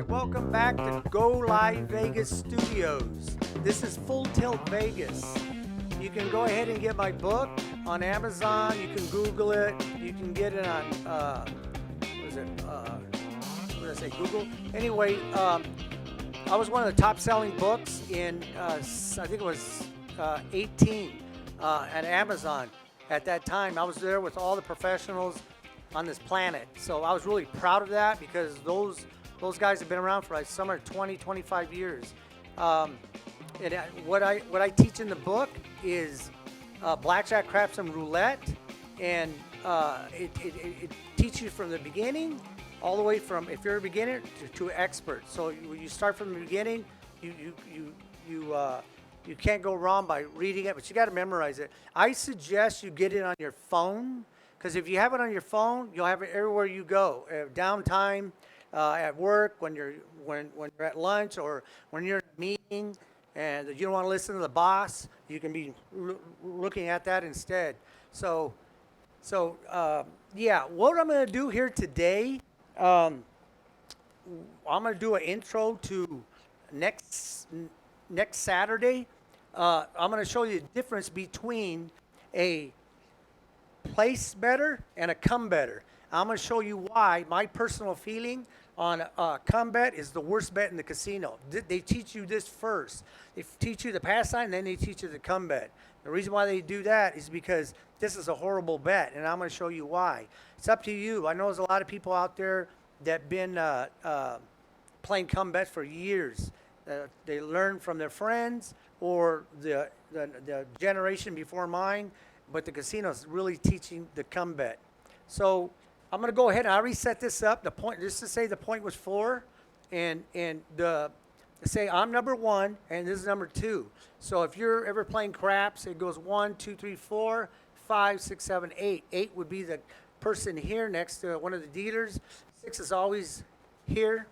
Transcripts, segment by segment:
Welcome back to Go Live Vegas Studios. This is Full Tilt Vegas. You can go ahead and get my book on Amazon. You can Google it. You can get it on, what did I say, Google? Anyway, I was one of the top selling books in, I think it was 18 at Amazon. At that time, I was there with all the professionals on this planet. So I was really proud of that because those guys have been around for like some are 20, 25 years. What I teach in the book is blackjack, craps, and roulette, and it teaches you from the beginning all the way from if you're a beginner to expert. So you start from the beginning. You can't go wrong by reading it, but you got to memorize it. I suggest you get it on your phone because if you have it on your phone, you'll have it everywhere you go. Downtime. At work, when you're at lunch, or when you're in a meeting and you don't want to listen to the boss, you can be looking at that instead. So yeah, what I'm going to do here today, I'm going to do an intro to next Saturday. I'm going to show you the difference between a place better and a come better. I'm going to show you why my personal feeling on a come bet is the worst bet in the casino. They teach you this first. They teach you the pass sign, then they teach you the come bet. The reason why they do that is because this is a horrible bet, and I'm going to show you why. It's up to you. I know there's a lot of people out there that have been playing come bets for years. They learn from their friends or the generation before mine, but the casino is really teaching the come bet. So I'm going to go ahead and I already set this up. The point, just to say the point was 4, and say I'm number 1 and this is number 2. So if you're ever playing craps, it goes 1, 2, 3, 4, 5, 6, 7, 8. 8 would be the person here next to one of the dealers. 6 is always here,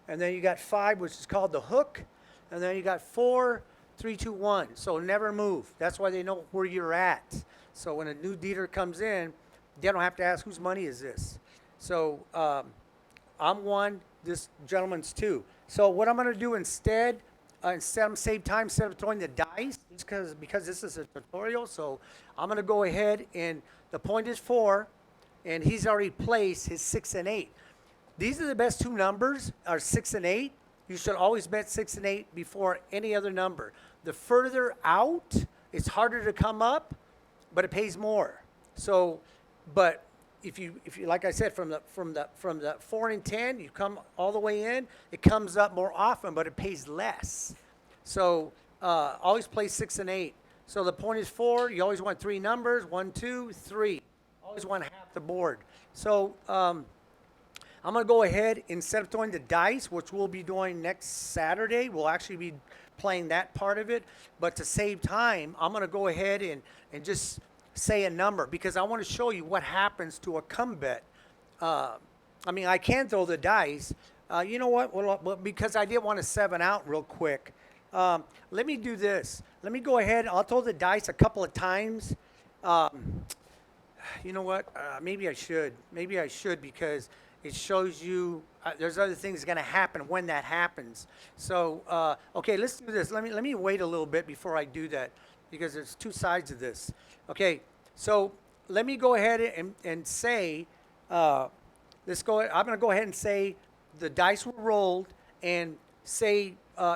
and then you got 5, which is called the hook, and then you got 4, 3, 2, 1. So never move. That's why they know where you're at. So when a new dealer comes in, they don't have to ask whose money is this. So I'm 1, this gentleman's 2. So what I'm going to do instead of save time, instead of throwing the dice, because this is a tutorial, so I'm going to go ahead and the point is 4, and he's already placed his 6 and 8. These are the best 2 numbers, are 6 and 8. You should always bet 6 and 8 before any other number. The further out, it's harder to come up, but it pays more. So, but if you like I said, from the 4 and 10, you come all the way in, it comes up more often, but it pays less. So always play 6 and 8. So the point is 4. You always want 3 numbers: 1, 2, 3. Always want half the board. So I'm going to go ahead, instead of throwing the dice, which we'll be doing next Saturday, we'll actually be playing that part of it. But to save time, I'm going to go ahead and just say a number, because I want to show you what happens to a come bet. I mean, I can throw the dice. You know what? Well, because I did want to 7 out real quick. Let me do this. Let me go ahead. I'll throw the dice a couple of times. You know what? Maybe I should. Maybe I should, because it shows you there's other things going to happen when that happens. So, okay, let's do this. Let me wait a little bit before I do that, because there's 2 sides of this. Okay, so let me go ahead and say, let's go. I'm going to go ahead and say the dice were rolled, and say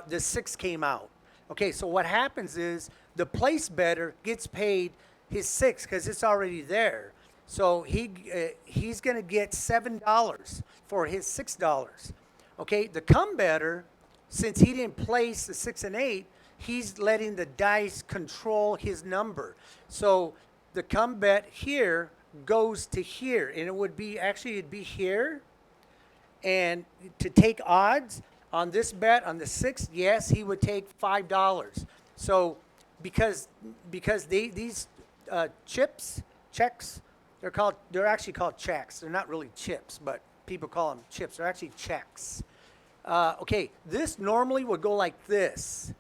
the 6 came out. Okay, so what happens is the place better gets paid his 6 because it's already there. So he's going to get $7 for his $6. Okay, the come better, since he didn't place the 6 and 8, he's letting the dice control his number. So the come bet here goes to here, and it would be, actually it'd be here. And to take odds on this bet on the 6th, yes, he would take $5. So because these checks, they're actually called checks. They're not really chips, but people call them chips. They're actually checks. Okay, this normally would go like this,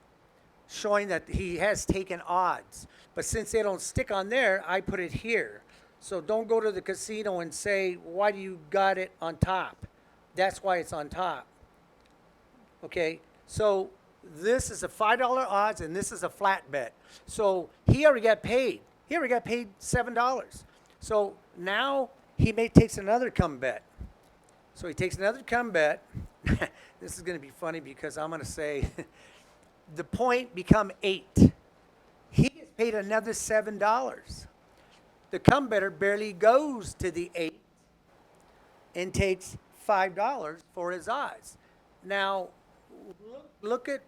showing that he has taken odds. But since they don't stick on there, I put it here. So don't go to the casino and say, why do you got it on top? That's why it's on top. Okay, so this is a $5 odds and this is a flat bet. So he already got paid. He already got paid $7. So now he takes another come bet. So he takes another come bet. This is going to be funny because I'm going to say the point become 8. He gets paid another $7. The come better barely goes to the 8 and takes $5 for his odds. Now, look at,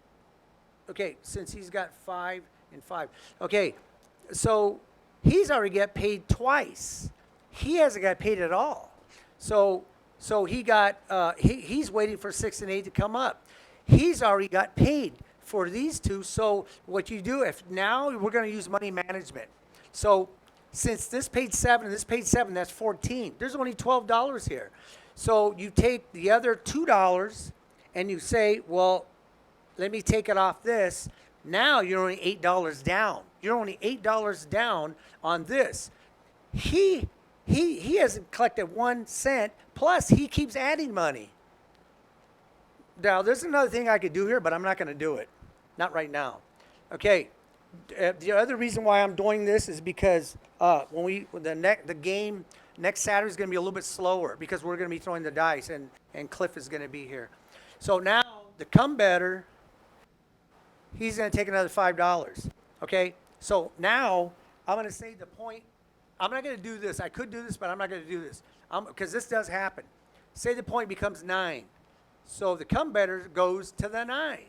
okay, since he's got 5 and 5. Okay, so he's already got paid twice. He hasn't got paid at all. So he got, he's waiting for 6 and 8 to come up. He's already got paid for these two. So what you do, if now we're going to use money management. So since this paid 7 and this paid 7, that's 14. There's only $12 here. So you take the other $2 and you say, well, let me take it off this. Now you're only $8 down. You're only $8 down on this. He hasn't collected 1 cent, plus he keeps adding money. Now, there's another thing I could do here, but I'm not going to do it. Not right now. Okay. The other reason why I'm doing this is because the game next Saturday is going to be a little bit slower because we're going to be throwing the dice and Cliff is going to be here. So now the come better, he's going to take another $5. Okay. So now I'm going to say the point. I'm not going to do this. I could do this, but I'm not going to do this because this does happen. Say the point becomes 9. So the come better goes to the 9.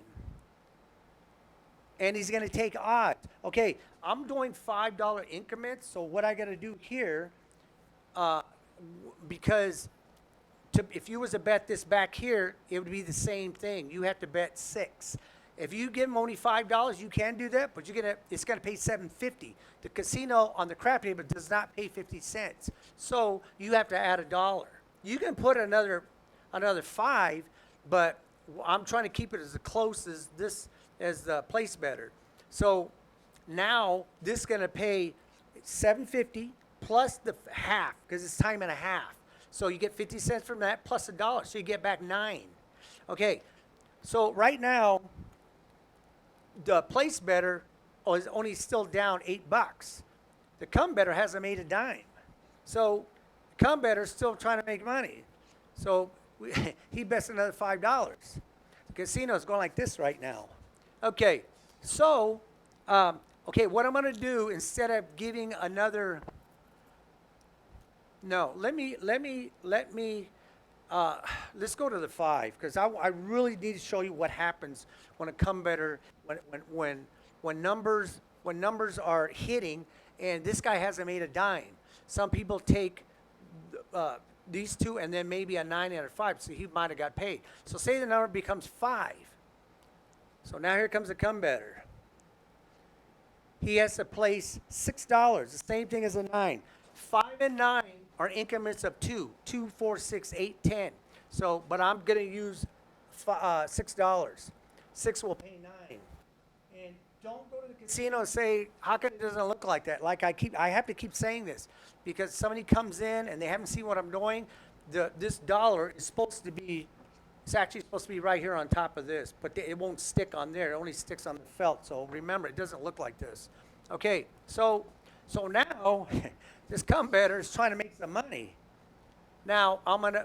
And he's going to take odds. Okay, I'm doing $5 increments. So what I got to do here, because if you was to bet this back here, it would be the same thing. You have to bet 6. If you give him only $5, you can do that, but it's going to pay $7.50. The casino on the crap table does not pay 50 cents, so you have to add $1. You can put another 5, but I'm trying to keep it as close as the place better. So now this is going to pay $7.50 plus the half because it's time and a half. So you get 50 cents from that plus $1, so you get back 9. Okay, so right now, the place better is only still down $8. The come better hasn't made a dime. So the come better is still trying to make money. So he bets another $5. The casino is going like this right now. Okay, so okay, what I'm going to do instead of giving another, no, let's go to the 5 because I really need to show you what happens when a come better when numbers are hitting and this guy hasn't made a dime. Some people take these two and then maybe a 9 and a 5, so he might have got paid. So say the number becomes 5. So now here comes the come better. He has to place $6, the same thing as a 9. 5 and 9 are increments of 2, 4, 6, 8, 10. So, but I'm going to use $6. 6 will pay 9. And don't go to the casino and say, how come it doesn't look like that? Like I have to keep saying this because somebody comes in and they haven't seen what I'm doing. This dollar is supposed to be, it's actually supposed to be right here on top of this, but it won't stick on there. It only sticks on the felt. So remember, it doesn't look like this. Okay, so now this come better is trying to make some money. Now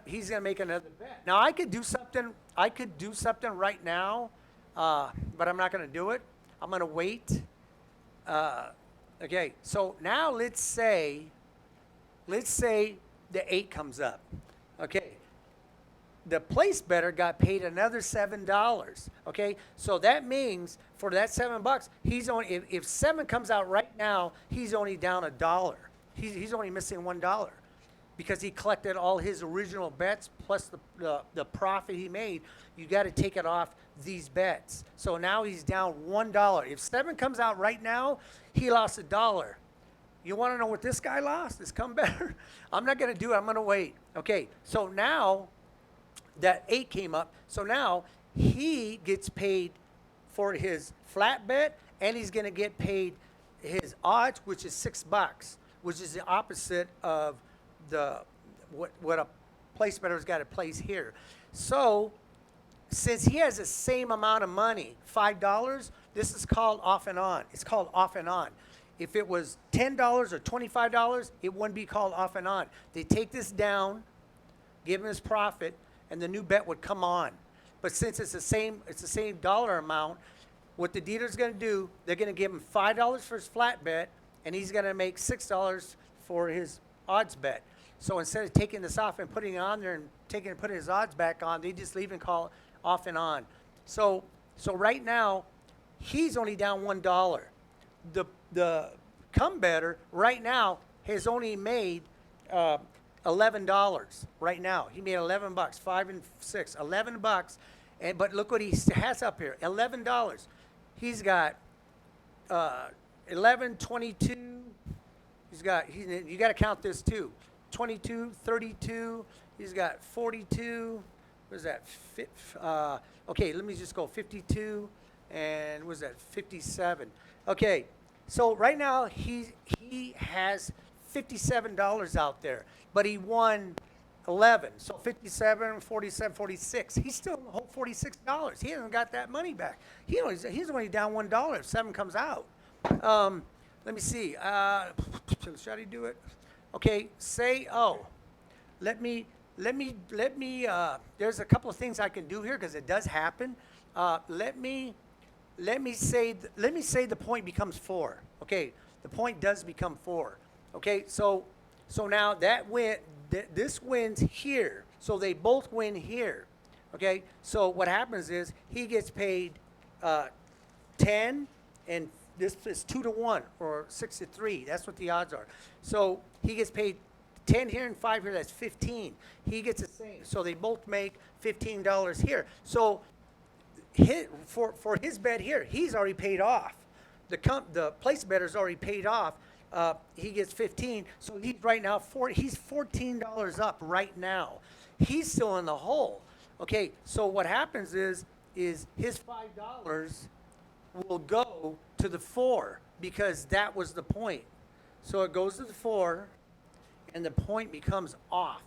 he's gonna make another bet. Now I could do something right now, but I'm not gonna do it. I'm gonna wait. Okay, so now let's say the 8 comes up. Okay, the place better got paid another $7. Okay, so that means for that $7, he's only if 7 comes out right now, he's only down $1. He's only missing $1 because he collected all his original bets plus the profit he made. You got to take it off these bets. So now he's down $1. If 7 comes out right now, he lost $1. You want to know what this guy lost? This come better. I'm not going to do it. I'm going to wait. Okay, so now that 8 came up. So now he gets paid for his flat bet, and he's going to get paid his odds, which is $6, which is the opposite of what a place better's got to place here. So since he has the same amount of money, $5, this is called off and on. It's called off and on. If it was $10 or $25, it wouldn't be called off and on. They take this down, give him his profit, and the new bet would come on. But since it's the same dollar amount, what the dealer's going to do, they're going to give him $5 for his flat bet, and he's going to make $6 for his odds bet. So instead of taking this off and putting it on there and putting his odds back on, they just leave and call it off and on. So right now, he's only down $1. The come better right now has only made $11 right now. He made $11, 5 and 6, $11, and but look what he has up here, $11. He's got 11, 22. You got to count this too. 22, 32. He's got 42. What is that? Okay, let me just go 52, and what is that? 57. Okay, so right now he has $57 out there, but he won 11. So 57, 47, 46. He's still in the whole $46. He hasn't got that money back. He's only down $1 if 7 comes out. Let me see. Should I do it? Okay, let me, there's a couple of things I can do here because it does happen. Let me say the point becomes 4. Okay, the point does become 4. Okay, so now this wins here. So they both win here. Okay, so what happens is he gets paid 10, and this is 2 to 1 or 6 to 3. That's what the odds are. So he gets paid 10 here and 5 here. That's 15. He gets the same. So they both make $15 here. So for his bet here, he's already paid off. The place better's already paid off. He gets 15. So he's right now he's $14 up right now. He's still in the hole. Okay. So what happens is his $5 will go to the 4 because that was the point. So it goes to the 4, and the point becomes off.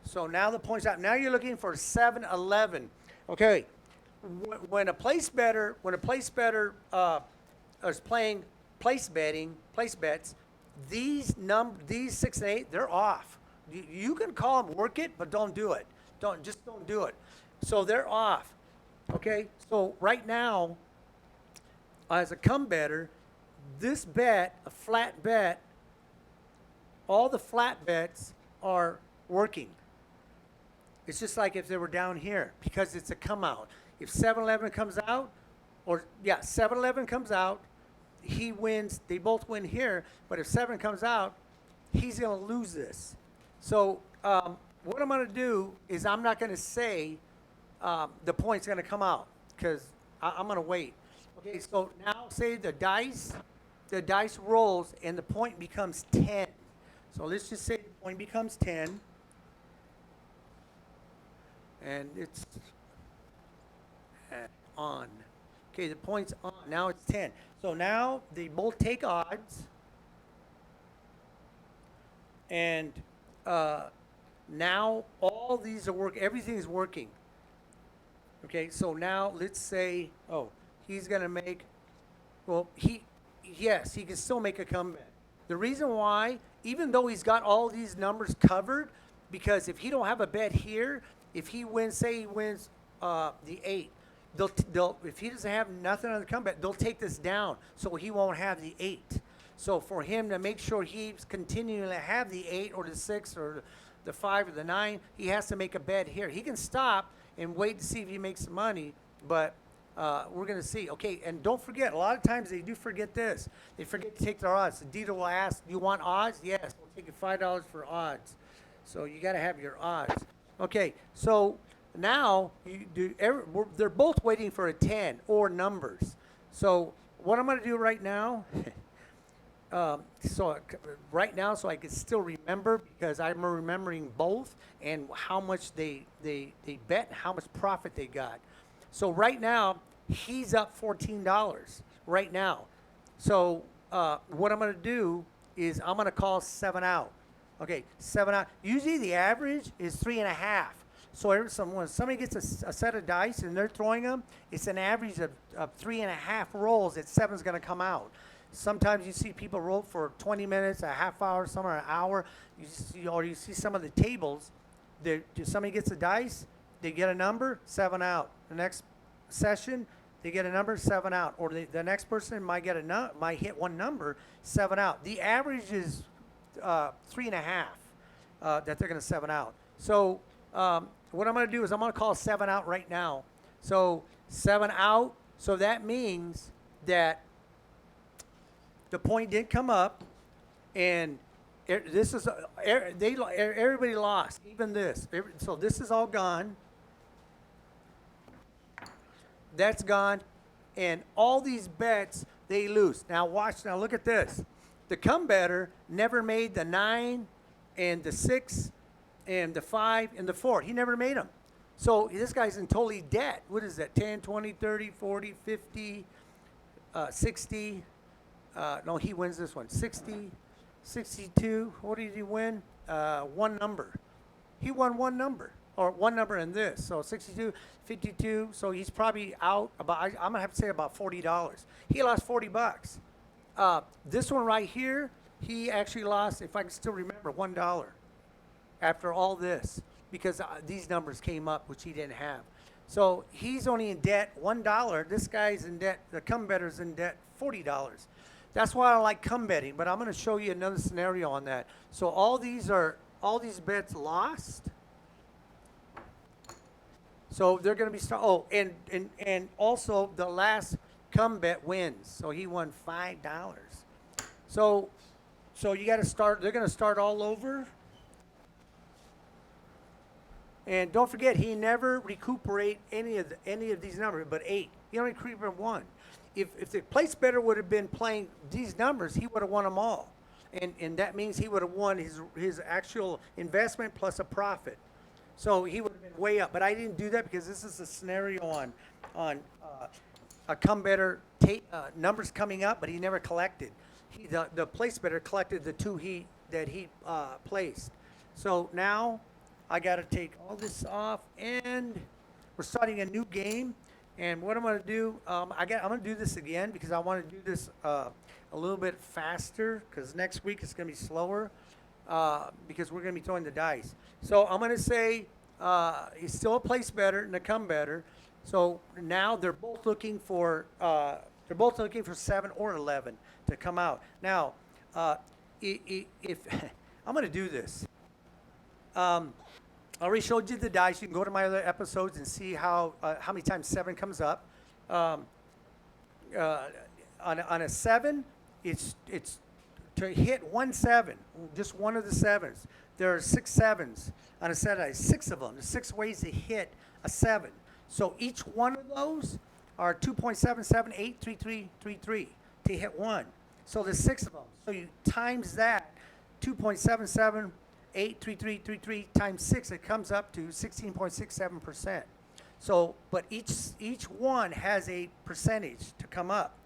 So now the point's out. Now you're looking for 7-11. Okay, when a place better is playing place bets, these 6 and 8, they're off. You can call them work it, but don't do it. Don't do it. So they're off. Okay, so right now, as a come better, this bet, a flat bet, all the flat bets are working. It's just like if they were down here because it's a come out. If 7-11 comes out, 7-11 comes out, he wins. They both win here. But if 7 comes out, he's going to lose this. So what I'm going to do is I'm not going to say the point's going to come out because I'm going to wait. Okay, so now say the dice rolls and the point becomes 10. So let's just say the point becomes 10. And it's on. Okay, the point's on. Now it's 10. So now they both take odds. And now all these are working. Everything is working. Okay, so now let's say, he's going to make, he can still make a comeback. The reason why, even though he's got all these numbers covered, because if he don't have a bet here, if he wins, say he wins the 8, if he doesn't have nothing on the comeback, they'll take this down, so he won't have the 8. So for him to make sure he's continuing to have the 8 or the 6 or the 5 or the 9, he has to make a bet here. He can stop and wait to see if he makes some money, but we're going to see. Okay, and don't forget, a lot of times they do forget this. They forget to take their odds. The dealer will ask, do you want odds? Yes, we'll take you $5 for odds. So you got to have your odds. Okay, so now they're both waiting for a 10 or numbers. So what I'm going to do right now, so I can still remember, because I'm remembering both and how much they bet and how much profit they got. So right now, he's up $14 right now. So what I'm going to do is I'm going to call 7 out. Okay, 7 out. Usually the average is 3.5. So when somebody gets a set of dice and they're throwing them, it's an average of 3.5 rolls that 7's going to come out. Sometimes you see people roll for 20 minutes, a half hour, some are an hour. You see some of the tables. Somebody gets a dice, they get a number, 7 out. The next session, they get a number, 7 out. Or the next person might hit one number, 7 out. The average is 3.5 that they're going to 7 out. So what I'm going to do is I'm going to call 7 out right now. So 7 out. So that means that the point didn't come up, and everybody lost, even this. So this is all gone. That's gone, and all these bets they lose. Now watch. Now look at this. The come better never made the 9 and the 6 and the 5 and the 4. He never made them. So this guy's in totally debt. What is that? 10, 20, 30, 40, 50, 60. No, he wins this one. 60, 62. What did he win? One number. He won one number, or one number in this. So 62, 52. So he's probably out about, I'm going to have to say about $40. He lost $40. This one right here, he actually lost, if I can still remember, $1 after all this, because these numbers came up, which he didn't have. So he's only in debt $1. This guy's in debt, the come better's in debt $40. That's why I like come betting, but I'm going to show you another scenario on that. So all these bets lost. So they're going to be and also the last come bet wins. So he won $5. So you got to start. They're going to start all over. And don't forget, he never recuperate any of these numbers, but 8. He only recuperate 1. If the place better would have been playing these numbers, he would have won them all, and that means he would have won his actual investment plus a profit. So he would have been way up. But I didn't do that because this is a scenario on a come better numbers coming up, but he never collected. The place better collected the 2 that he placed. So now I got to take all this off, and we're starting a new game. And what I'm going to do, I'm going to do this again because I want to do this a little bit faster, because next week it's going to be slower because we're going to be throwing the dice. So I'm going to say he's still a place better and a come better. So now they're both looking for 7 or 11 to come out. Now, if I'm going to do this. I already showed you the dice. You can go to my other episodes and see how many times 7 comes up. On a 7, it's to hit 1 7, just one of the 7s. There are 6 7s on a set of dice, 6 of them. There's 6 ways to hit a 7. So each one of those are 2.778333 to hit 1. So there's 6 of them. So you times that 2.77. 83333 times 6, it comes up to 16.67%. So, but each one has a percentage to come up.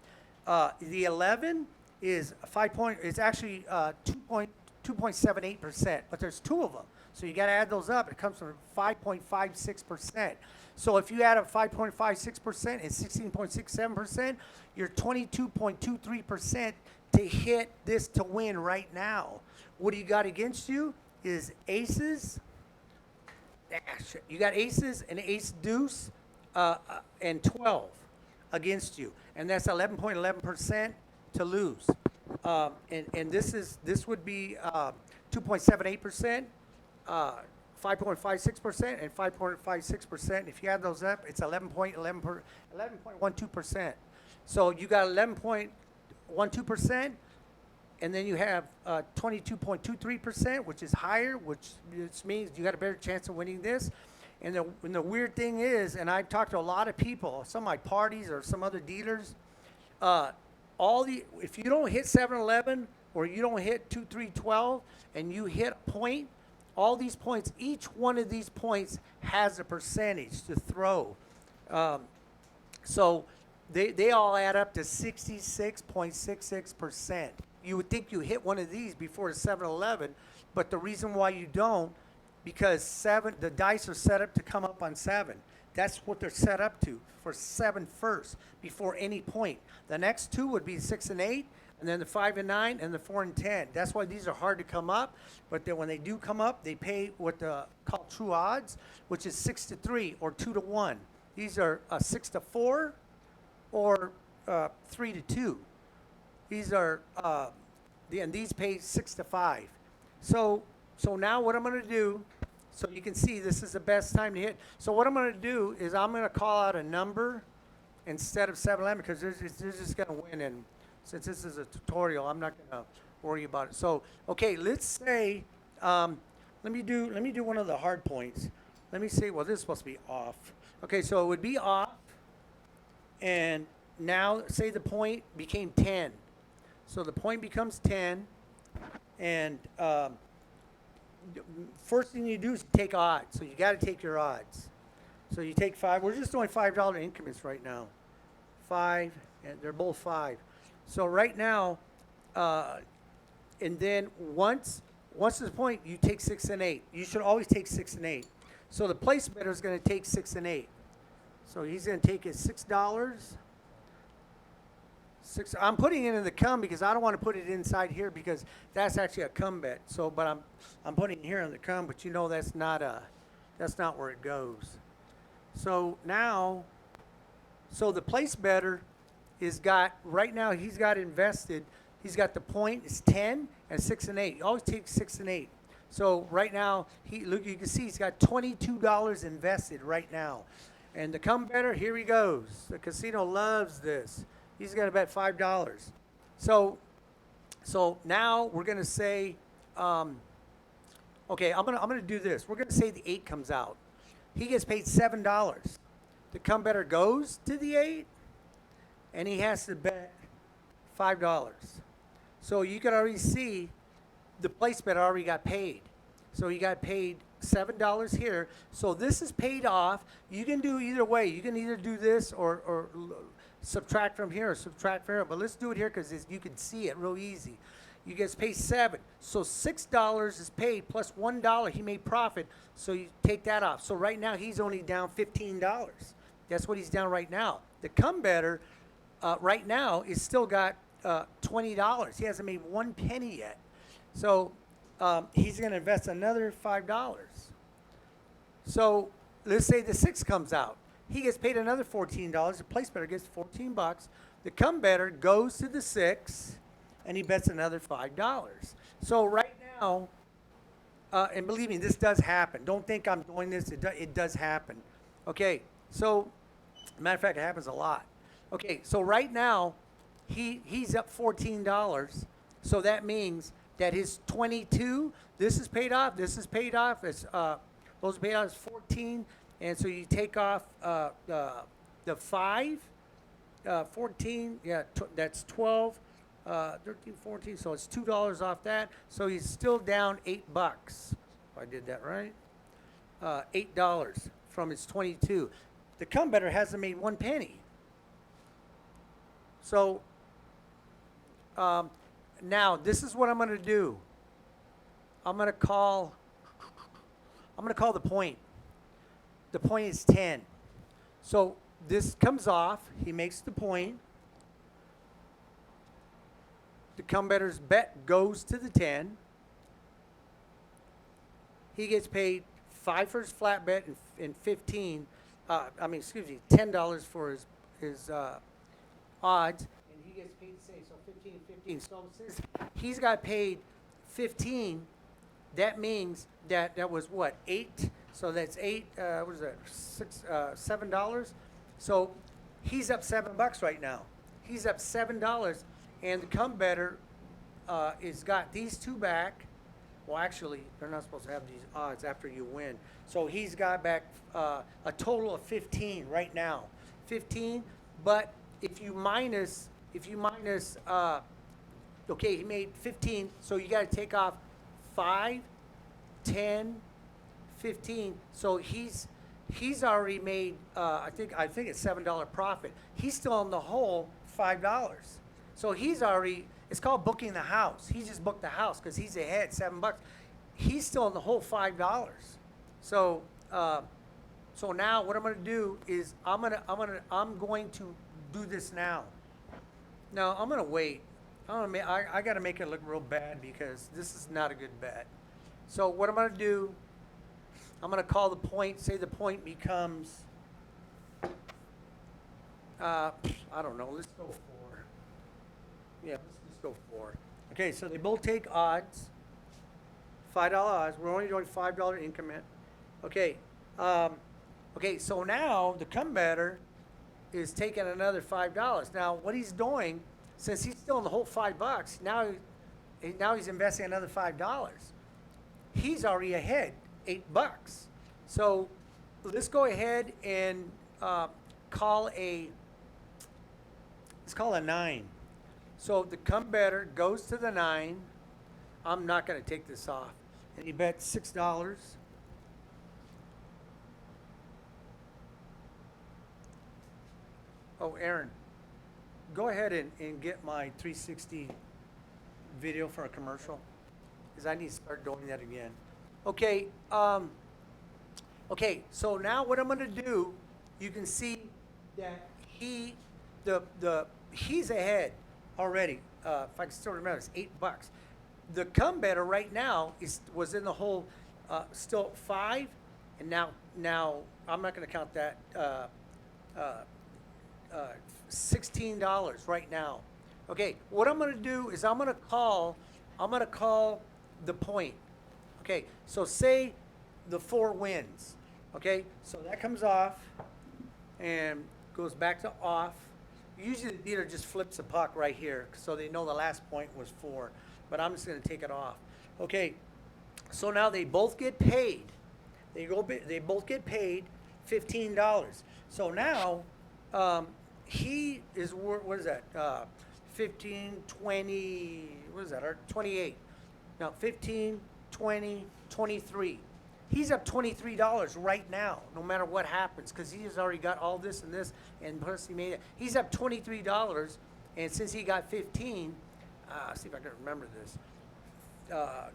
The 11 is it's actually 2.78%, but there's 2 of them. So you got to add those up. It comes from 5.56%. So if you add up 5.56% and 16.67%, you're 22.23% to hit this to win right now. What do you got against you? Is aces. You got aces and ace deuce and 12 against you, and that's 11.11% to lose. And this would be 2.78%, 5.56%, and 5.56%. If you add those up, it's 11.12%. So you got 11.12%. And then you have 22.23%, which is higher, which means you got a better chance of winning this. And the weird thing is, and I've talked to a lot of people, some of my parties or some other dealers, if you don't hit 7-11 or you don't hit 2-3-12 and you hit a point, all these points, each one of these points has a percentage to throw. So they all add up to 66.66%. You would think you hit one of these before the 7-11, but the reason why you don't, because the dice are set up to come up on 7. That's what they're set up to, for 7 first, before any point. The next 2 would be 6 and 8, and then the 5 and 9, and the 4 and 10. That's why these are hard to come up, but then when they do come up, they pay what called true odds, which is 6 to 3 or 2 to 1. These are 6 to 4 or 3 to 2. These are, and these pay 6 to 5. So now what I'm going to do, so you can see this is the best time to hit. So what I'm going to do is I'm going to call out a number instead of 7-11 because they're just going to win. And since this is a tutorial, I'm not going to worry about it. So, okay, let's say, let me do one of the hard points. Let me say, well, this is supposed to be off. Okay, so it would be off. And now say the point became 10. So the point becomes 10. And first thing you do is take odds. So you got to take your odds. So you take 5. We're just doing $5 increments right now. 5, and they're both 5. So right now, and then once this point, you take 6 and 8. You should always take 6 and 8. So the place better is going to take 6 and 8. So he's going to take his $6. I'm putting it in the come because I don't want to put it inside here because that's actually a come bet. So, but I'm putting it here in the come, but you know that's not where it goes. So now, so the place better is got right now. He's got invested. He's got the point is 10 and 6 and 8. You always take 6 and 8. So right now, look, you can see he's got $22 invested right now. And the come better, here he goes. The casino loves this. He's going to bet $5. So now we're going to say, okay, I'm gonna do this. We're going to say the 8 comes out. He gets paid $7. The come better goes to the 8, and he has to bet $5. So you can already see the place bet already got paid. So he got paid $7 here. So this is paid off. You can do either way. You can either do this or subtract from here or subtract from here. But let's do it here because you can see it real easy. You get paid 7. So $6 is paid plus $1 he made profit. So you take that off. So right now he's only down $15. That's what he's down right now. The come better right now is still got $20. He hasn't made 1 penny yet. So he's going to invest another $5. So let's say the 6 comes out. He gets paid another $14. The place better gets $14. The come better goes to the 6, and he bets another $5. So right now, and believe me, this does happen. Don't think I'm doing this. It does happen. Okay, so matter of fact, it happens a lot. Okay, so right now, he's up $14. So that means that his 22, this is paid off, this is paid off. It's, those are paid off is 14. And so you take off the 5, 14, yeah, that's 12, 13, 14, so it's $2 off that. So he's still down $8, if I did that right. $8 from his 22. The come better hasn't made 1 penny. So now this is what I'm going to do. I'm going to call the point. The point is 10. So this comes off. He makes the point. The come better's bet goes to the 10. He gets paid 5 for his flat bet and 15. $10 for his odds, and he gets paid the same. So 15 and 15. So since he's got paid 15, that means that was what, 8. So that's 8. What is that? $7. So he's up $7 right now. He's up $7, and the come better is got these 2 back. Well, actually, they're not supposed to have these odds after you win. So he's got back a total of 15 right now. 15, but if you minus, okay, he made 15, so you got to take off 5, 10, 15. So he's already made, I think it's $7 profit. He's still on the whole $5. So he's already, it's called booking the house. He just booked the house because he's ahead $7. he's still in the whole $5. So, so now what I'm going to do is I'm going to do this now. Now I'm going to wait. I got to make it look real bad because this is not a good bet. So what I'm going to do, I'm going to call the point. Say the point becomes, I don't know. Let's go 4. Yeah, let's just go 4. Okay, so they both take odds. $5 odds. We're only doing $5 increment. Okay. Okay, so now the come better is taking another $5. Now what he's doing, since he's still in the whole $5, now he's investing another $5. He's already ahead, $8. So let's go ahead and call a 9. So the come better goes to the 9. I'm not going to take this off. And he bet $6. Oh, Aaron, go ahead and get my 360 video for a commercial, because I need to start doing that again. Okay, okay, so now what I'm going to do, you can see that he's ahead already. If I can still remember, it's $8. The come better right now was in the whole still 5, and now I'm not going to count that. $16 right now. Okay, what I'm going to do is I'm going to call the point. Okay, so say the 4 wins. Okay, so that comes off and goes back to off. Usually the dealer just flips the puck right here, so they know the last point was 4. But I'm just going to take it off. Okay, so now they both get paid. They both get paid $15. So now he is, what is that? 15, 20, what is that? 28. Now 15, 20, 23. He's up $23 right now, no matter what happens, because he has already got all this, and plus he made it. He's up $23, and since he got 15, see if I can remember this. 5,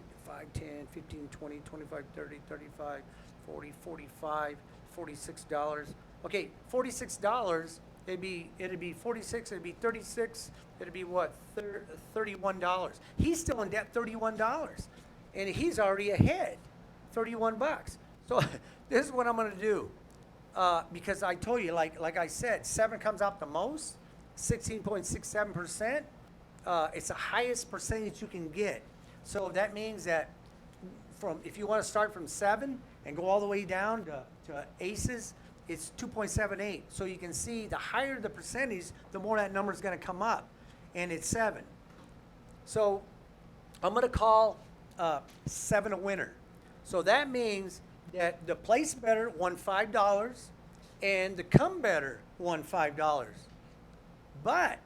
10, 15, 20, 25, 30, 35, 40, 45, $46. Okay, $46. It'd be 46. It'd be 36. It'd be what? $31. He's still in debt $31, and he's already ahead, $31. So this is what I'm going to do, because I told you, like I said, 7 comes out the most, 16.67%. It's the highest percentage you can get. So that means that if you want to start from 7 and go all the way down to aces, it's 2.78. So you can see the higher the percentage, the more that number is going to come up, and it's 7. So I'm going to call 7 a winner. So that means that the place better won $5 and the come better won $5. But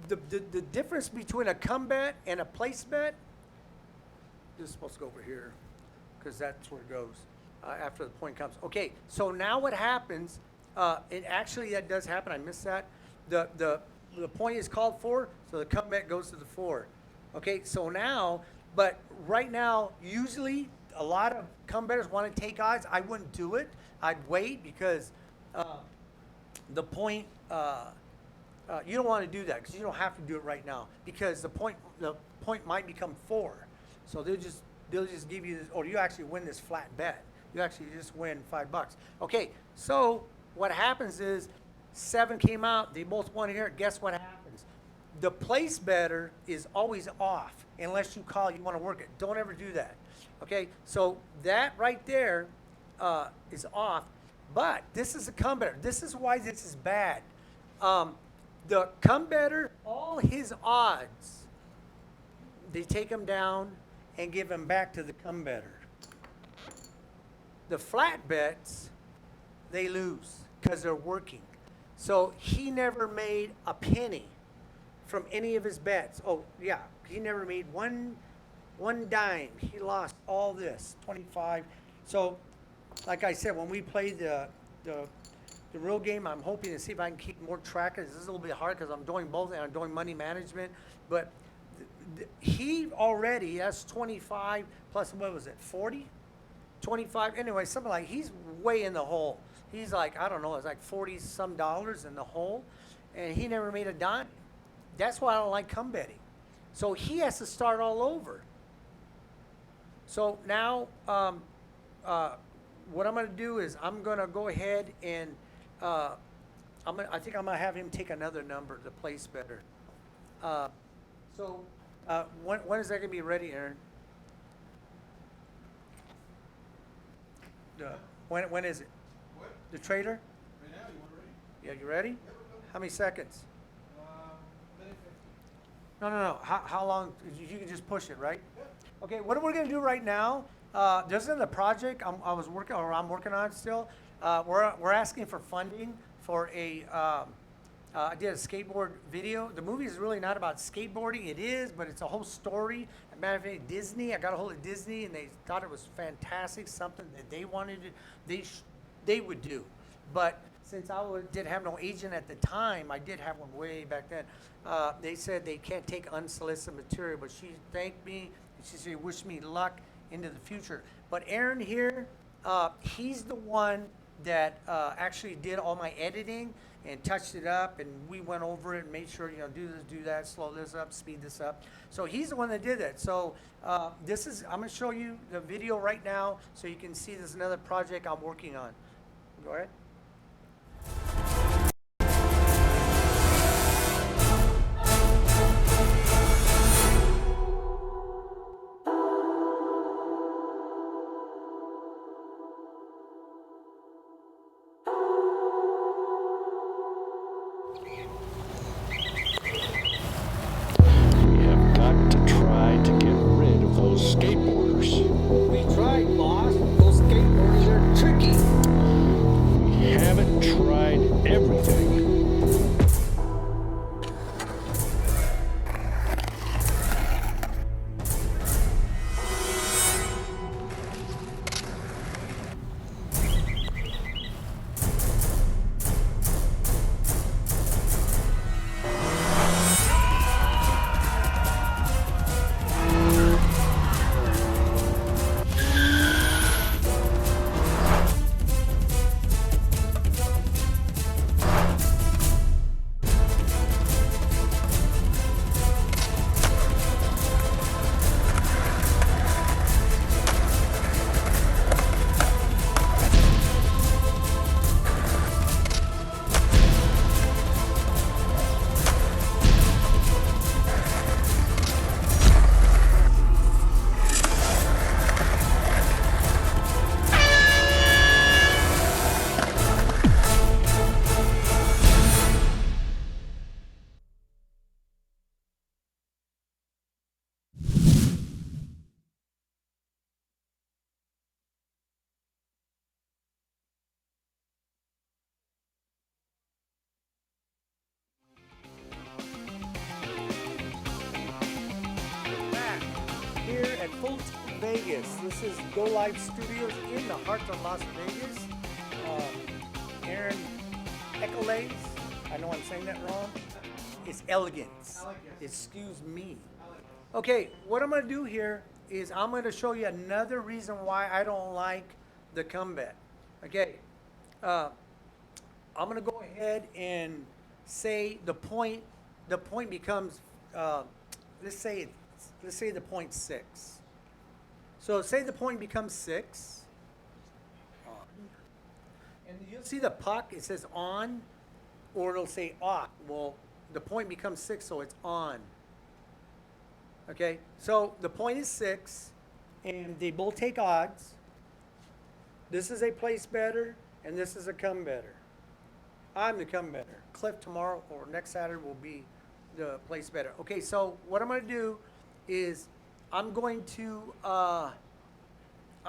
the difference between a come bet and a place bet, this is supposed to go over here because that's where it goes after the point comes. Okay, so now what happens, and actually that does happen, I missed that. The point is called 4, so the come bet goes to the 4. Okay, so now, but right now, usually a lot of come bettors want to take odds. I wouldn't do it. I'd wait because the point, you don't want to do that because you don't have to do it right now because the point might become 4. So they'll just give you this, or you actually win this flat bet. You actually just win $5. Okay, so what happens is 7 came out. They both won here. Guess what happens? The place better is always off unless you call. You want to work it. Don't ever do that. Okay, so that right there is off. But this is a come better. This is why this is bad. The come better, all his odds, they take them down and give them back to the come better. The flat bets, they lose because they're working. So he never made a penny from any of his bets. Oh, yeah, he never made one dime. He lost all this, 25. So, like I said, when we play the real game, I'm hoping to see if I can keep more track of this. This is a little bit hard because I'm doing both, and I'm doing money management. But he already has 25 plus, what was it, 40? 25, anyway, something like, he's way in the hole. He's like, I don't know, it's like 40 some dollars in the hole, and he never made a dime. That's why I don't like come betting. So he has to start all over. So now, what I'm gonna do is I'm gonna go ahead and, I think I'm gonna have him take another number to place better. Uh, so, when is that gonna be ready, Aaron? When is it? What? The trader? Right now, you want ready? Yeah, you ready? Yeah, we're How many seconds? minute 50. No. How long? You can just push it, right? Yeah. Okay, what we're gonna do right now, this is the project I'm working on still. We're asking for funding for I did a skateboard video. The movie is really not about skateboarding. It is, but it's a whole story. As a matter of fact, Disney, I got a hold of Disney and they thought it was fantastic, something that they wanted to, they would do. But since didn't have no agent at the time, I did have one way back then. They said they can't take unsolicited material, but she thanked me. And she said, wish me luck into the future. But Aaron here, he's the one that actually did all my editing and touched it up, and we went over it and made sure, do this, do that, slow this up, speed this up. So he's the one that did that. So I'm gonna show you the video right now so you can see this is another project I'm working on. Go ahead. We have got to try to get rid of those skateboarders. We tried, boss. Those skateboarders are tricky. We haven't tried everything. Back here at Fulton, Vegas. This is Go Live Studios in the heart of Las Vegas. Aaron Eccles. I know I'm saying that wrong. It's elegance. I like it. Excuse me. Okay, what I'm gonna do here is I'm gonna show you another reason why I don't like the comeback. Okay, I'm gonna go ahead and say the point becomes, let's say the point 6. So say the point becomes 6. And you'll see the puck, it says on, or it'll say off. Well, the point becomes 6, so it's on. Okay, so the point is 6, and they both take odds. This is a place better, and this is a come better. I'm the come better. Cliff tomorrow or next Saturday will be the place better. Okay, so what I'm gonna do is I'm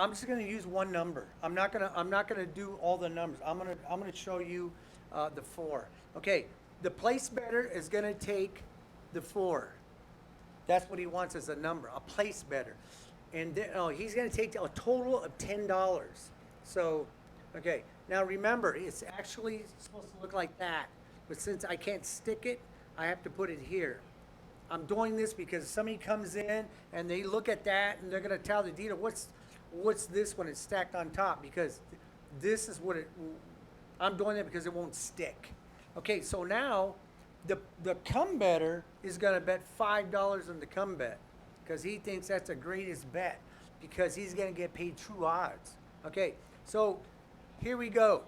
just gonna use one number. I'm not gonna do all the numbers. I'm gonna show you the 4. Okay, the place better is gonna take the 4. That's what he wants as a number, a place better. And then, he's gonna take a total of $10. So, okay, now remember, it's actually supposed to look like that. But since I can't stick it, I have to put it here. I'm doing this because somebody comes in and they look at that and they're gonna tell the dealer, what's this when it's stacked on top? Because this is what I'm doing it because it won't stick. Okay, so now, the come better is gonna bet $5 on the come bet, because he thinks that's the greatest bet, because he's gonna get paid true odds. Okay, so here we go.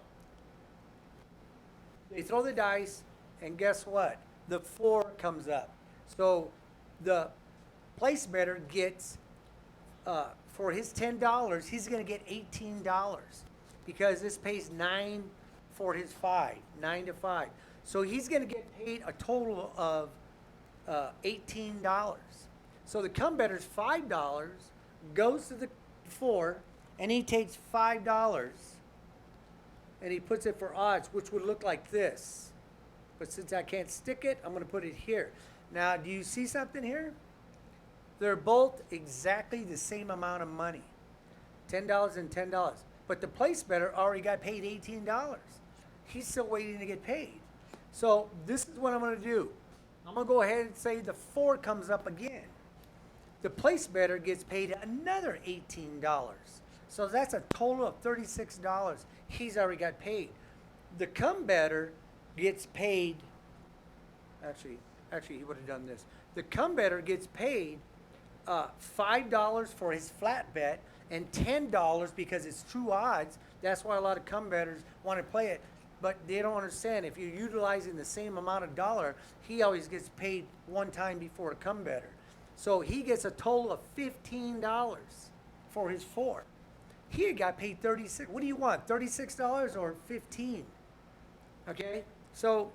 They throw the dice, and guess what? The 4 comes up. So the place better gets, for his $10, he's gonna get $18, because this pays 9 for his 5, 9 to 5. So he's gonna get paid a total of $18. So the come better's $5, goes to the 4, and he takes $5, and he puts it for odds, which would look like this. But since I can't stick it, I'm gonna put it here. Now, do you see something here? They're both exactly the same amount of money, $10 and $10. But the place better already got paid $18. He's still waiting to get paid. So this is what I'm gonna do. I'm gonna go ahead and say the 4 comes up again. The place better gets paid another $18. So that's a total of $36. He's already got paid. The come better gets paid, actually he would have done this. The come better gets paid $5 for his flat bet and $10 because it's true odds. That's why a lot of come bettors want to play it. But they don't understand, if you're utilizing the same amount of dollar, he always gets paid one time before a come better. So he gets a total of $15 for his 4. He got paid 36. What do you want, $36 or 15? Okay, so,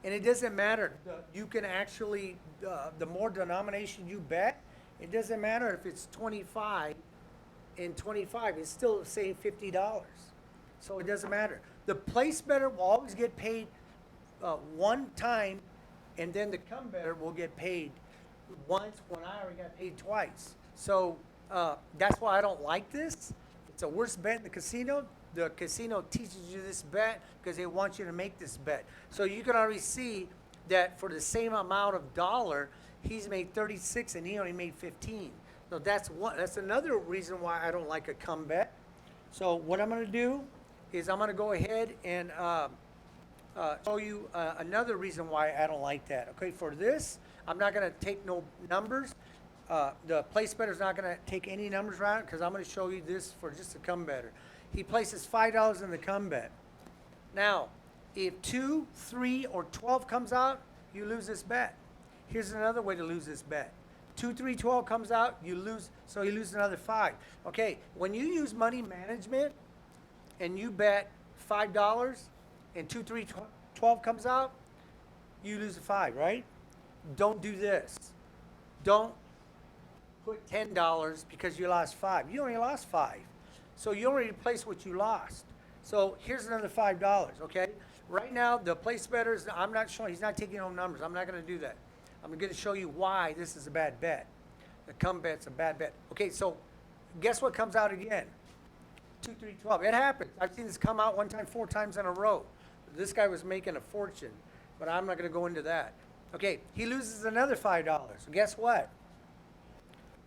and it doesn't matter. You can actually, the more denomination you bet, it doesn't matter if it's 25 and 25. It's still the same $50. So it doesn't matter. The place better will always get paid one time, and then the come better will get paid once when I already got paid twice. So that's why I don't like this. It's the worst bet in the casino. The casino teaches you this bet because they want you to make this bet. So you can already see that for the same amount of dollar, he's made 36 and he only made 15. So that's another reason why I don't like a come bet. So what I'm going to do is I'm going to go ahead and show you another reason why I don't like that. Okay, for this, I'm not going to take no numbers. The place better is not going to take any numbers around because I'm going to show you this for just a come better. He places $5 in the come bet. Now, if 2, 3, or 12 comes out, you lose this bet. Here's another way to lose this bet. 2, 3, 12 comes out, you lose, so you lose another 5. Okay, when you use money management and you bet $5 and 2, 3, 12 comes out, you lose a 5, right? Don't do this. Don't put $10 because you lost 5. You only lost 5. So you only replace what you lost. So here's another $5, okay? Right now, the place bettors, I'm not showing, he's not taking home numbers. I'm not going to do that. I'm going to show you why this is a bad bet. The come bet's a bad bet. Okay, so guess what comes out again? 2, 3, 12. It happens. I've seen this come out one time, 4 times in a row. This guy was making a fortune, but I'm not going to go into that. Okay, he loses another $5. So guess what?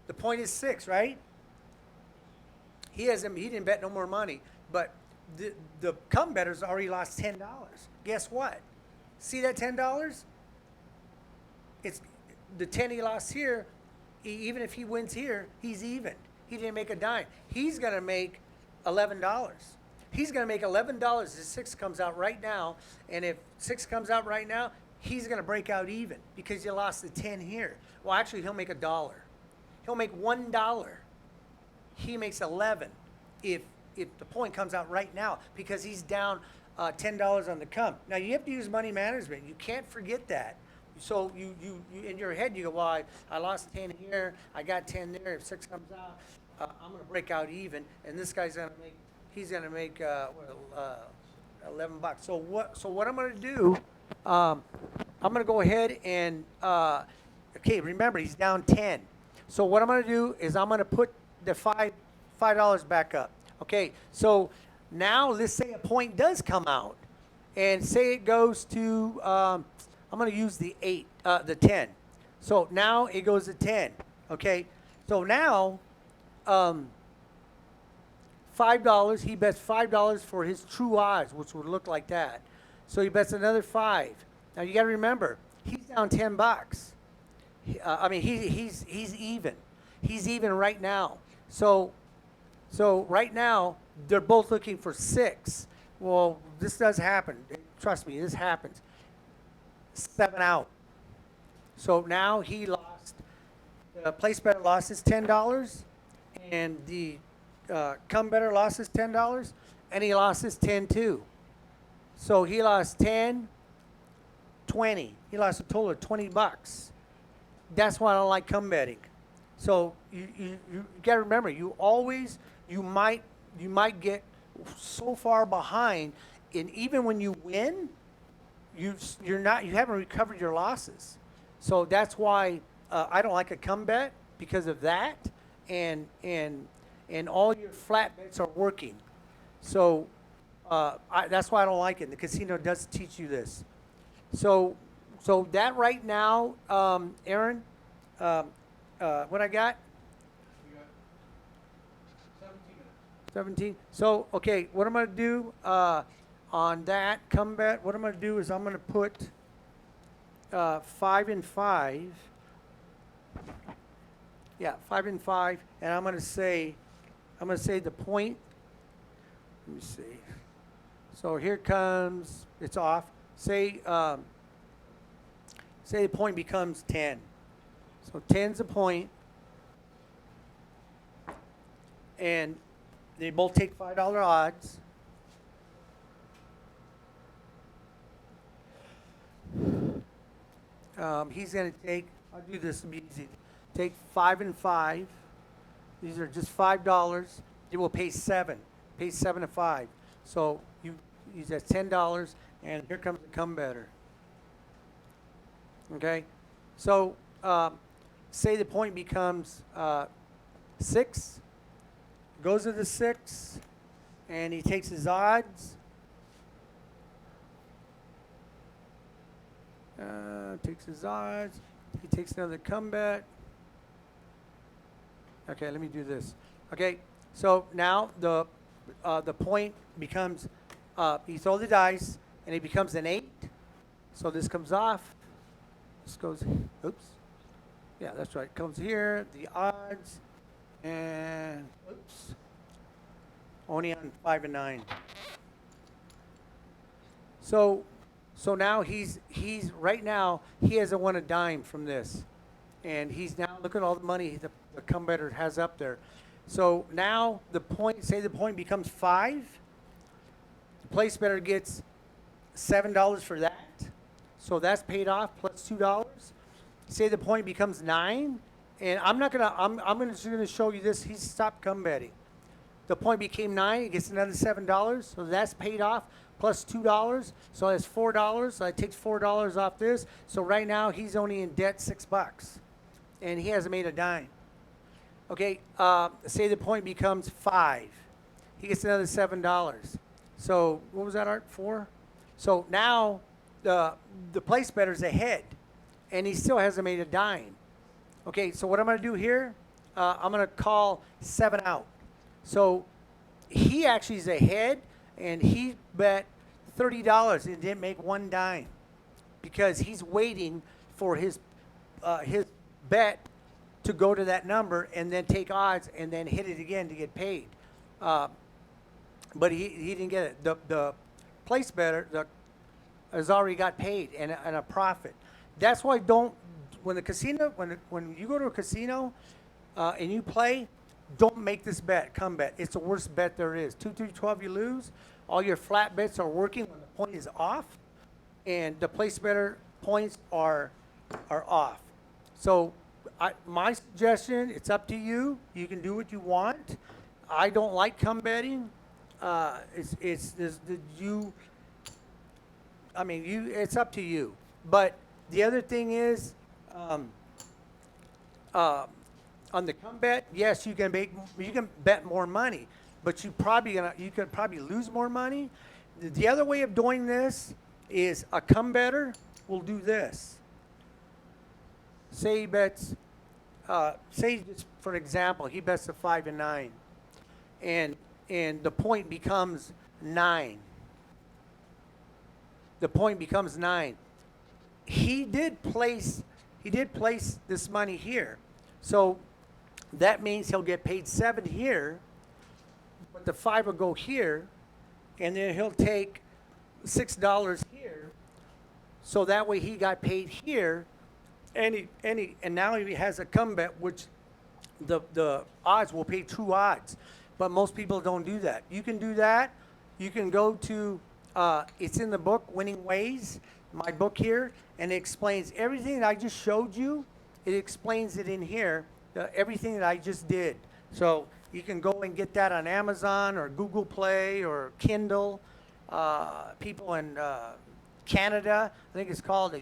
The point is 6, right? He didn't bet no more money, but the come bettors already lost $10. Guess what? See that $10? It's the 10 he lost here. Even if he wins here, he's even. He didn't make a dime. He's gonna make $11. He's gonna make $11 if 6 comes out right now, and if 6 comes out right now, he's gonna break out even because you lost the 10 here. Well, actually, he'll make $1. He'll make $1. He makes 11 if the point comes out right now because he's down $10 on the come. Now you have to use money management. You can't forget that. So you in your head you go, well, I lost 10 here, I got 10 there. If 6 comes out, I'm gonna break out even, and this guy's gonna make 11 bucks. So what I'm gonna do? I'm gonna go ahead and okay. Remember, he's down 10. So what I'm gonna do is I'm gonna put the $5 back up. Okay, so now let's say a point does come out, and say it goes to I'm going to use the 10. So now it goes to 10. Okay. So now, $5. He bets $5 for his true odds, which would look like that. So he bets another 5. Now you got to remember, he's down $10. I mean, he's even. He's even right now. So right now they're both looking for 6. Well, this does happen. Trust me, this happens. 7 out. So now he lost. The place better lost his $10, and the come better lost his $10, and he lost his 10 too. So he lost 10, 20. He lost a total of $20. That's why I don't like come betting. So you got to remember, you might get so far behind, and even when you win, you haven't recovered your losses. So that's why I don't like a come bet, because of that, and all your flat bets are working. So that's why I don't like it. The casino does teach you this. So that right now, Aaron, what I got? You got 17 minutes. 17. So, okay, what I'm going to do on that come bet, what I'm going to do is I'm going to put 5 and 5. Yeah, 5 and 5, and I'm going to say the point. Let me see. So here comes, it's off. Say the point becomes 10. So 10's a point, and they both take $5 odds. He's going to take, I'll do this, it'll be easy. Take 5 and 5. These are just $5. It will pay 7. Pay 7 and 5. So he's at $10, and here comes the come better. Okay? So say the point becomes 6. Goes to the 6, and he takes his odds. Takes his odds. He takes another come bet. Okay, let me do this. Okay, so now the point becomes, you throw the dice, and it becomes an 8. So this comes off. This goes, oops. Yeah, that's right. Comes here, the odds, and oops. Only on 5 and 9. So now he's right now he hasn't won a dime from this, and he's now, look at all the money the come better has up there. So now the point, say the point becomes 5. The place better gets $7 for that. So that's paid off plus $2. Say the point becomes 9, and I'm just gonna show you this. He's stopped come betting. The point became 9. He gets another $7. So that's paid off plus $2. So that's $4. So I take $4 off this. So right now he's only in debt $6, and he hasn't made a dime. Okay, say the point becomes 5. He gets another $7. So what was that, Art? 4. So now the place better's ahead, and he still hasn't made a dime. Okay, so what I'm going to do here, I'm going to call 7 out. So he actually is ahead, and he bet $30 and didn't make one dime, because he's waiting for his bet to go to that number and then take odds and then hit it again to get paid. But he didn't get it. The place better has already got paid and a profit. That's why when you go to a casino and you play, don't make this bet, come bet. It's the worst bet there is. 2, 3, 12, you lose. All your flat bets are working when the point is off, and the place better points are off. So my suggestion, it's up to you. You can do what you want. I don't like come betting. It's up to you. But the other thing is, on the come bet, yes, you can bet more money, but you could probably lose more money. The other way of doing this is a come better will do this. say he bets, say just for example, he bets a 5 and 9, and the point becomes 9. The point becomes 9. He did place this money here, so that means he'll get paid 7 here, but the 5 will go here, and then he'll take $6 here, so that way he got paid here, and now he has a come bet, which the odds will pay true odds, but most people don't do that. You can do that. You can go to it's in the book Winning Ways, my book here, and it explains everything that I just showed you. It explains it in here, everything that I just did. So you can go and get that on Amazon or Google Play or Kindle. People in Canada, I think it's called I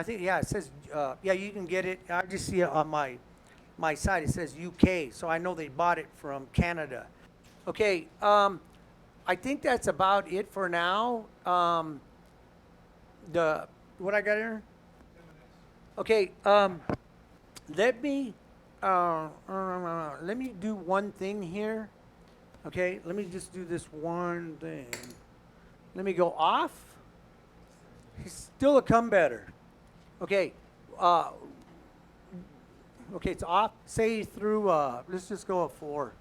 think, yeah, it says, yeah, you can get it. I just see it on my site. It says UK, so I know they bought it from Canada. Okay, I think that's about it for now. What I got here? Okay, let me do one thing here. Okay, let me just do this one thing. Let me go off. He's still a come better. Okay, okay, it's off. Say he threw, let's just go a 4.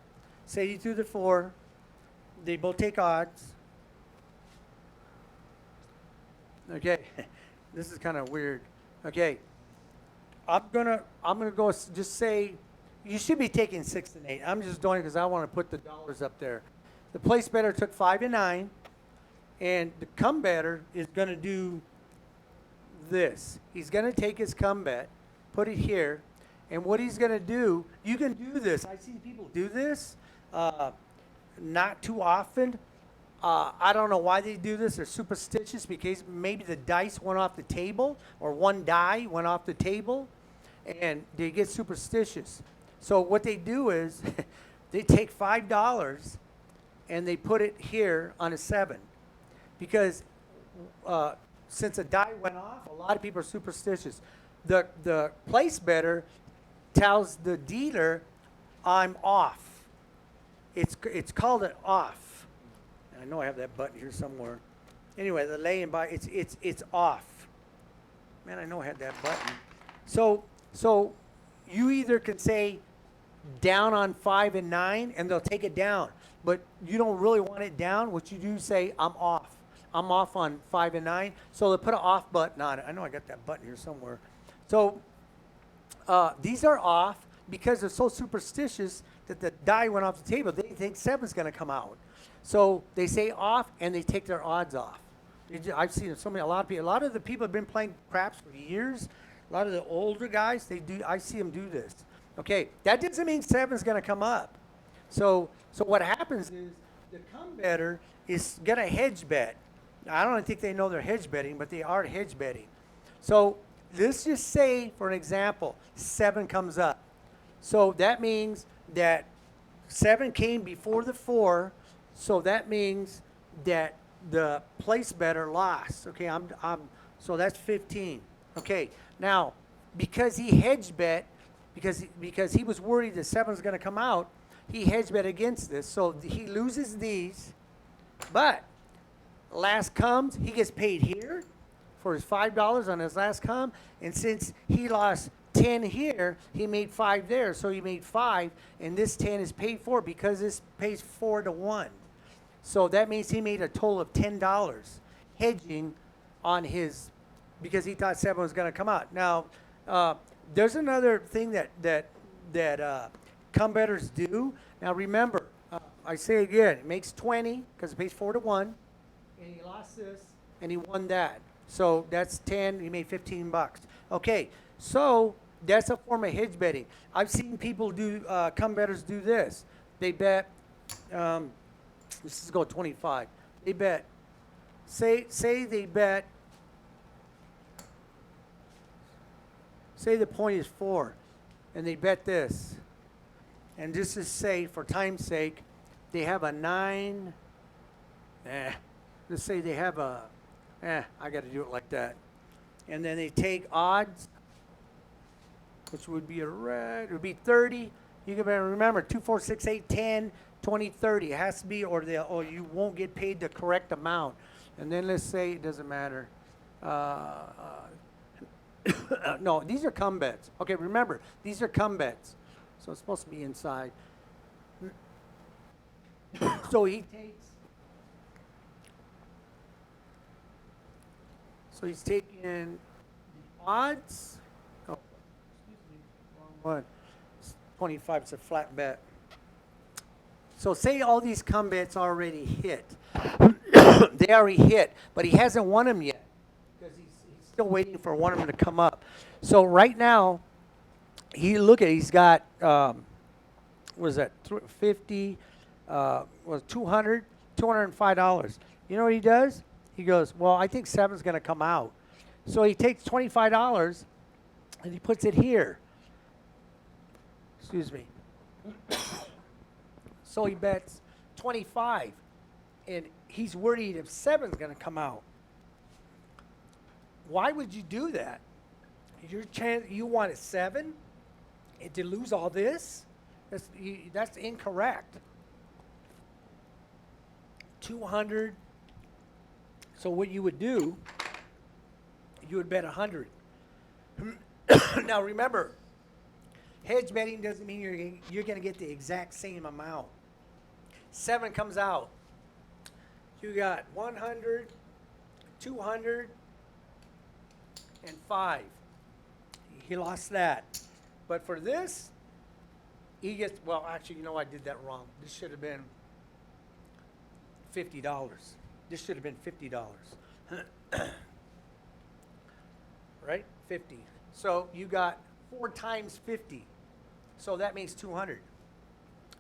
Say he threw the 4. They both take odds. Okay, this is kind of weird. Okay, I'm gonna go just say you should be taking 6 and 8. I'm just doing it because I want to put the dollars up there. The place better took 5 and 9, and the come better is gonna do this. He's gonna take his come bet, put it here, and what he's gonna do, you can do this. I see people do this. Not too often. I don't know why they do this. They're superstitious because maybe the dice went off the table or one die went off the table and they get superstitious. So what they do is they take $5 and they put it here on a 7 because since a die went off, a lot of people are superstitious. The place better tells the dealer, I'm off. It's called an off. I know I have that button here somewhere. Anyway, the laying by it's off. Man, I know I had that button. So you either can say down on 5 and 9, and they'll take it down. But you don't really want it down. What you do say, I'm off. I'm off on 5 and 9. So they'll put an off button on it. I know I got that button here somewhere. So these are off because they're so superstitious that the die went off the table. They think 7's going to come out. So they say off, and they take their odds off. I've seen a lot of the people have been playing craps for years. A lot of the older guys, I see them do this. Okay, that doesn't mean 7's going to come up. So what happens is the come better is going to hedge bet. I don't think they know they're hedge betting, but they are hedge betting. So let's just say, for an example, 7 comes up. So that means that 7 came before the 4. So that means that the place better lost. Okay, so that's 15. Okay, now because he hedge bet, because he was worried that 7's going to come out, he hedge bet against this. So he loses these, but last comes, he gets paid here for his $5 on his last come, and since he lost 10 here, he made 5 there, so he made 5, and this 10 is paid for because this pays 4 to 1. So that means he made a total of $10 hedging on his, because he thought 7 was going to come out. Now, there's another thing that come bettors do. Now remember, I say again, it makes 20 because it pays 4 to 1, and he lost this and he won that. So that's 10. He made 15 bucks. Okay, so that's a form of hedge betting. I've seen people do come bettors do this. They bet. Let's just go 25. They bet. Say they bet. Say the point is 4, and they bet this. And just to say, for time's sake, they have a 9. Let's say they have a. I got to do it like that. and then they take odds, which would be a red, it would be 30. You can remember 2, 4, 6, 8, 10, 20, 30. It has to be, or you won't get paid the correct amount. And then let's say it doesn't matter. No, these are come bets. Okay, remember, these are come bets. So it's supposed to be inside. So he takes. So he's taking the odds. Oh, excuse me, wrong one. 25 is a flat bet. So say all these come bets already hit. They already hit, but he hasn't won them yet because he's still waiting for one of them to come up. So right now, he's got, what is that, 50, was 200, $205. You know what he does? He goes, well, I think 7's going to come out. So he takes $25 and he puts it here. Excuse me. So he bets 25, and he's worried if 7's going to come out. Why would you do that? Your chance, you wanted 7, and to lose all this? That's incorrect. 200. So what you would do, you would bet 100. Now remember, hedge betting doesn't mean you're going to get the exact same amount. 7 comes out. You got 100, 200, and 5. He lost that. But for this, he gets, well, actually, you know, I did that wrong. This should have been $50. This should have been $50. Right? 50. So you got 4 times 50. So that means 200.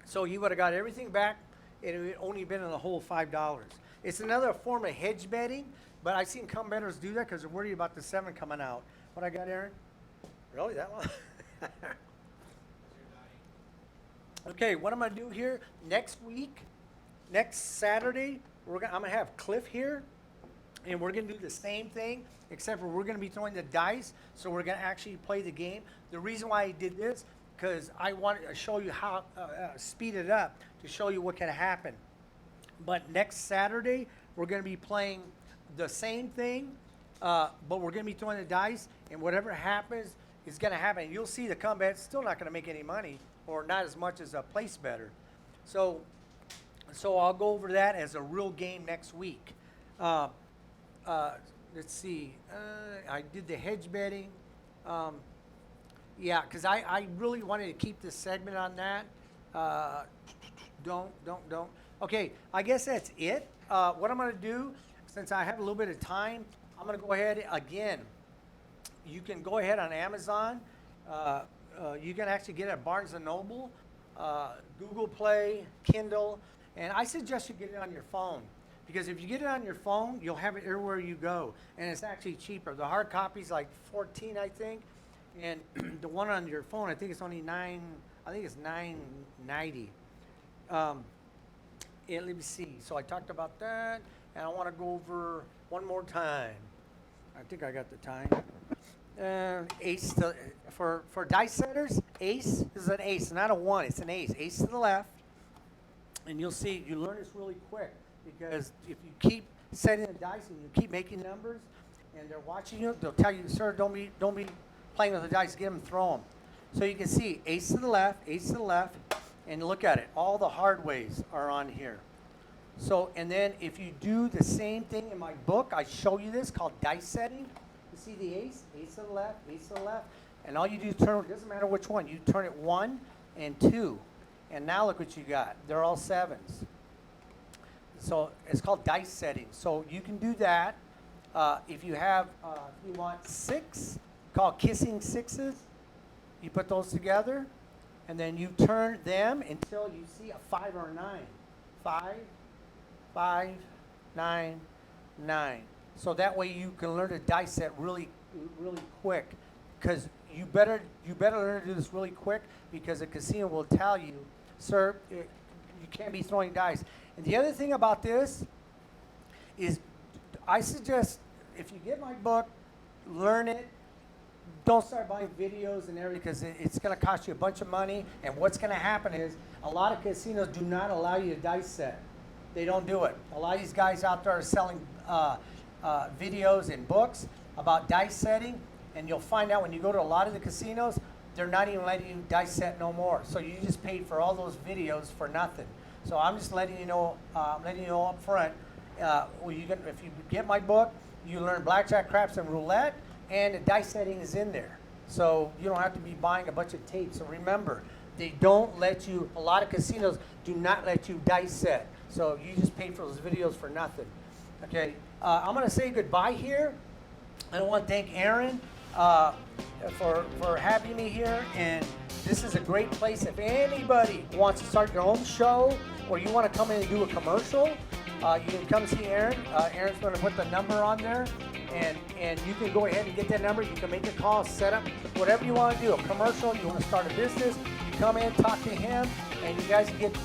So you would have got everything back, and it would only been in the whole $5. It's another form of hedge betting, but I've seen come bettors do that because they're worried about the 7 coming out. What I got, Aaron? Really, that one? Okay, what I'm going to do here next week, next Saturday, I'm going to have Cliff here, and we're going to do the same thing, except for we're going to be throwing the dice, so we're going to actually play the game. The reason why I did this, because I wanted to show you how, speed it up, to show you what can happen. But next Saturday, we're going to be playing the same thing, but we're going to be throwing the dice, and whatever happens is going to happen. You'll see the comeback still not going to make any money, or not as much as a place better. So I'll go over that as a real game next week. Let's see. I did the hedge betting. Yeah, because I really wanted to keep this segment on that. Don't. Okay, I guess that's it. What I'm going to do, since I have a little bit of time, I'm going to go ahead again. You can go ahead on Amazon. You can actually get it at Barnes & Noble, Google Play, Kindle, and I suggest you get it on your phone. Because if you get it on your phone, you'll have it everywhere you go, and it's actually cheaper. The hard copy's like $14, I think, and the one on your phone, I think it's only $9.90. Let me see. So I talked about that, and I want to go over one more time. I think I got the time. Ace for dice setters. Ace is an ace, not a 1. It's an ace. Ace to the left, and you'll see. You learn this really quick. Because if you keep setting the dice and you keep making numbers, and they're watching you, they'll tell you, sir, don't be playing with the dice. Get them, throw them. So you can see ace to the left, and look at it. All the hard ways are on here. So, and then if you do the same thing in my book, I show you this called dice setting. You see the ace to the left, and all you do is turn. It doesn't matter which one. You turn it 1 and 2, and now look what you got. They're all 7s. So it's called dice setting. So you can do that. If you want 6, called kissing 6s, you put those together, and then you turn them until you see a 5 or a 9. 5, 5, 9, 9. So that way you can learn to dice set really quick. Because you better learn to do this really quick, because the casino will tell you, sir, you can't be throwing dice. And the other thing about this is, I suggest if you get my book, learn it. Don't start buying videos and everything because it's going to cost you a bunch of money. And what's going to happen is a lot of casinos do not allow you to dice set. They don't do it. A lot of these guys out there are selling videos and books about dice setting, and you'll find out when you go to a lot of the casinos, they're not even letting you dice set no more. So you just paid for all those videos for nothing. So I'm just letting you know, up front. If you get my book, you learn blackjack, craps, and roulette, and the dice setting is in there. So you don't have to be buying a bunch of tapes. So remember, they don't let you, a lot of casinos do not let you dice set. So you just pay for those videos for nothing. Okay, I'm gonna say goodbye here. I want to thank Aaron for having me here, and this is a great place. If anybody wants to start your own show or you want to come in and do a commercial, you can come see Aaron. Aaron's going to put the number on there, and you can go ahead and get that number. You can make a call, set up whatever you want to do. A commercial, you want to start a business, you come in, talk to him, and you guys can get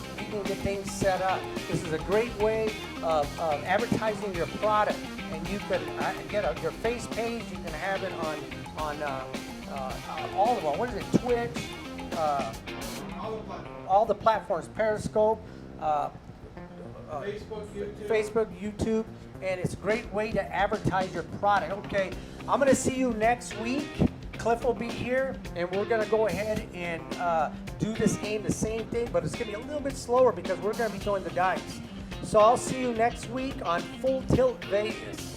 things set up. This is a great way of advertising your product, and you can get your face page. You can have it on all of them. What is it? Twitch, all the platforms, Periscope, Facebook, YouTube, and it's a great way to advertise your product. Okay, I'm going to see you next week. Cliff will be here, and we're going to go ahead and do this game the same thing, but it's going to be a little bit slower because we're going to be doing the dice. So I'll see you next week on Full Tilt Vegas.